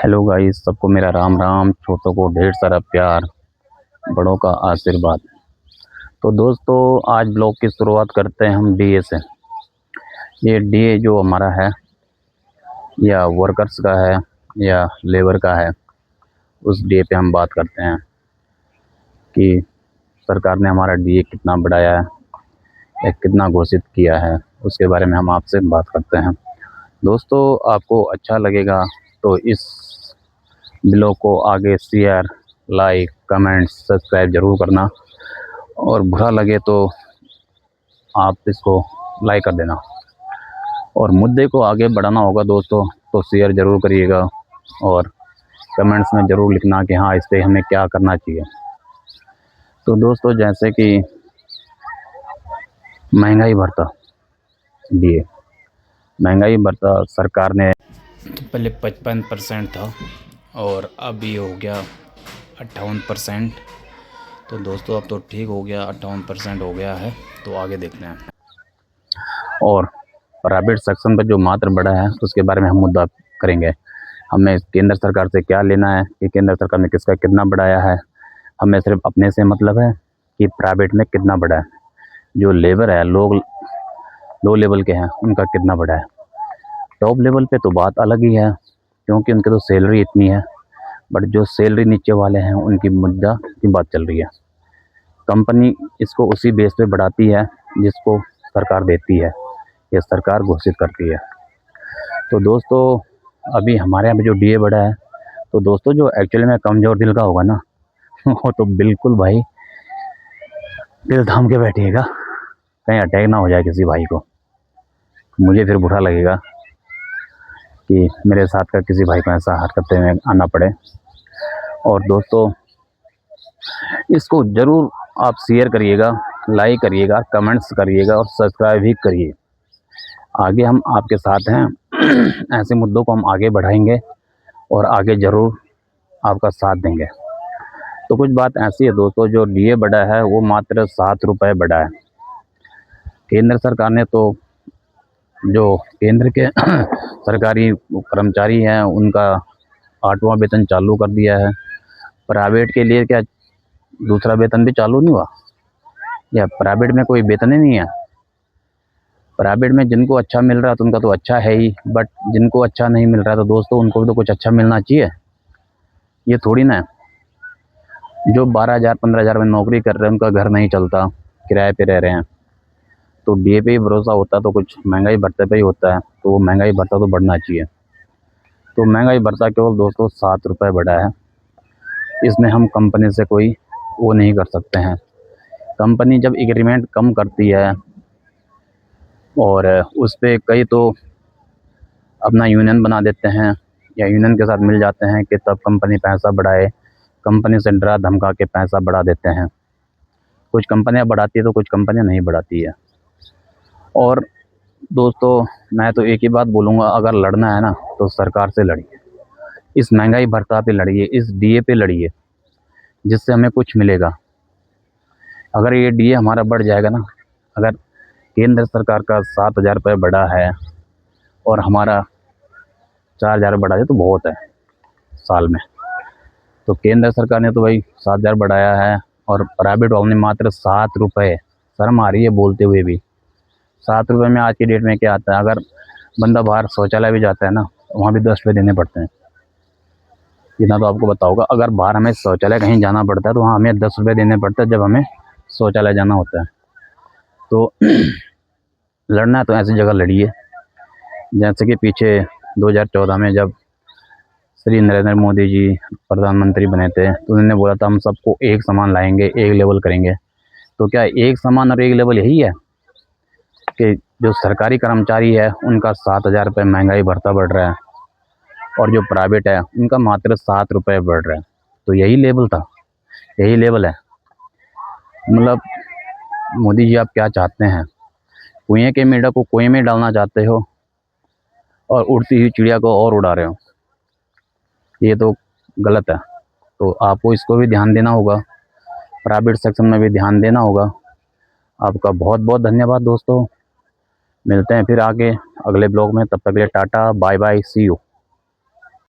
Hello guys, सबको मेरा राम राम। छोटों को ढेर सारा प्यार, बड़ों का आशीर्वाद। तो दोस्तों, आज ब्लॉग की शुरुआत करते हैं हम डीए से। ये डीए जो हमारा है, या वर्कर्स का है या लेबर का है, उस डीए पे हम बात करते हैं कि सरकार ने हमारा डीए कितना बढ़ाया है या कितना घोषित किया है। उसके बारे में हम आपसे बात करते हैं। दोस्तों, आपको अच्छा लगेगा तो इस ब्लॉग को आगे शेयर, लाइक, कमेंट, सब्सक्राइब ज़रूर करना, और बुरा लगे तो आप इसको लाइक कर देना। और मुद्दे को आगे बढ़ाना होगा दोस्तों, तो शेयर ज़रूर करिएगा और कमेंट्स में ज़रूर लिखना कि हाँ, इस पर हमें क्या करना चाहिए। तो दोस्तों, जैसे कि महंगाई भत्ता दिए, महंगाई भत्ता सरकार ने तो पहले 55% था और अब ये हो गया 58%। तो दोस्तों, अब तो ठीक हो गया, 58% हो गया है। तो आगे देखते हैं। और प्राइवेट सेक्शन पर जो मात्र बढ़ा है, उसके बारे में हम मुद्दा करेंगे। हमें केंद्र सरकार से क्या लेना है कि केंद्र सरकार ने किसका कितना बढ़ाया है। हमें सिर्फ अपने से मतलब है कि प्राइवेट में कितना बढ़ा है। जो लेबर है, लोग लो लेवल के हैं, उनका कितना बढ़ा है। टॉप लेवल पे तो बात अलग ही है, क्योंकि उनकी तो सैलरी इतनी है। बट जो सैलरी नीचे वाले हैं, उनकी मुद्दा की बात चल रही है। कंपनी इसको उसी बेस पे बढ़ाती है जिसको सरकार देती है, ये सरकार घोषित करती है। तो दोस्तों, अभी हमारे यहाँ पे जो डीए बढ़ा है, तो दोस्तों जो एक्चुअली में कमज़ोर दिल का होगा ना वो तो बिल्कुल भाई दिल थाम के बैठिएगा, कहीं अटैक ना हो जाए किसी भाई को। मुझे फिर बुरा लगेगा कि मेरे साथ का किसी भाई को ऐसा हरकतें में आना पड़े। और दोस्तों, इसको ज़रूर आप शेयर करिएगा, लाइक करिएगा, कमेंट्स करिएगा और सब्सक्राइब भी करिए। आगे हम आपके साथ हैं ऐसे मुद्दों को हम आगे बढ़ाएंगे और आगे ज़रूर आपका साथ देंगे। तो कुछ बात ऐसी है दोस्तों, जो डीए बढ़ा है वो मात्र 7 रुपये बढ़ा है। केंद्र सरकार ने तो जो केंद्र के सरकारी कर्मचारी हैं, उनका 8वां वेतन चालू कर दिया है। प्राइवेट के लिए क्या दूसरा वेतन भी चालू नहीं हुआ? या प्राइवेट में कोई वेतन ही नहीं है? प्राइवेट में जिनको अच्छा मिल रहा है तो उनका तो अच्छा है ही, बट जिनको अच्छा नहीं मिल रहा है तो दोस्तों उनको भी तो कुछ अच्छा मिलना चाहिए। ये थोड़ी ना है जो 12,000 15,000 में नौकरी कर रहे हैं उनका घर नहीं चलता, किराए पे रह रहे हैं। तो डीए पे ही भरोसा होता तो कुछ महंगाई भत्ते पे ही होता है, तो वो महंगाई भत्ता तो बढ़ना चाहिए। तो महंगाई भत्ता केवल दोस्तों 7 रुपये बढ़ा है। इसमें हम कंपनी से कोई वो नहीं कर सकते हैं। कंपनी जब एग्रीमेंट कम करती है और उस पर कई तो अपना यूनियन बना देते हैं या यूनियन के साथ मिल जाते हैं कि तब कंपनी पैसा बढ़ाए। कंपनी से डरा धमका के पैसा बढ़ा देते हैं। कुछ कंपनियां बढ़ाती है तो कुछ कंपनियां नहीं बढ़ाती है। और दोस्तों, मैं तो एक ही बात बोलूँगा, अगर लड़ना है ना तो सरकार से लड़िए, इस महंगाई भत्ता पे लड़िए, इस डीए पे लड़िए, जिससे हमें कुछ मिलेगा। अगर ये डीए हमारा बढ़ जाएगा ना, अगर केंद्र सरकार का 7,000 रुपये बढ़ा है और हमारा 4,000 बढ़ा है तो बहुत है साल में। तो केंद्र सरकार ने तो भाई 7,000 बढ़ाया है और प्राइवेट वालों ने मात्र 7 रुपये। शर्म आ रही है बोलते हुए भी। 7 रुपये में आज की डेट में क्या आता है? अगर बंदा बाहर शौचालय भी जाता है ना, तो वहाँ भी 10 रुपये देने पड़ते हैं। इतना तो आपको पता होगा। अगर बाहर हमें शौचालय कहीं जाना पड़ता है तो वहाँ हमें 10 रुपये देने पड़ते हैं जब हमें शौचालय जाना होता है। तो लड़ना है तो ऐसी जगह लड़िए, जैसे कि पीछे 2014 में जब श्री नरेंद्र मोदी जी प्रधानमंत्री बने थे, तो उन्होंने बोला था हम सबको एक समान लाएंगे, एक लेवल करेंगे। तो क्या एक समान और एक लेवल यही है कि जो सरकारी कर्मचारी है उनका 7,000 रुपये महंगाई भत्ता बढ़ रहा है और जो प्राइवेट है उनका मात्र 7 रुपये बढ़ रहा है? तो यही लेवल था, यही लेवल है। मतलब मोदी जी, आप क्या चाहते हैं? कुएं के मेढक को कुएं में डालना चाहते हो और उड़ती हुई चिड़िया को और उड़ा रहे हो। ये तो गलत है। तो आपको इसको भी ध्यान देना होगा, प्राइवेट सेक्शन में भी ध्यान देना होगा। आपका बहुत बहुत धन्यवाद दोस्तों। मिलते हैं फिर आगे अगले ब्लॉग में। तब तक के लिए tata, bye bye, see you.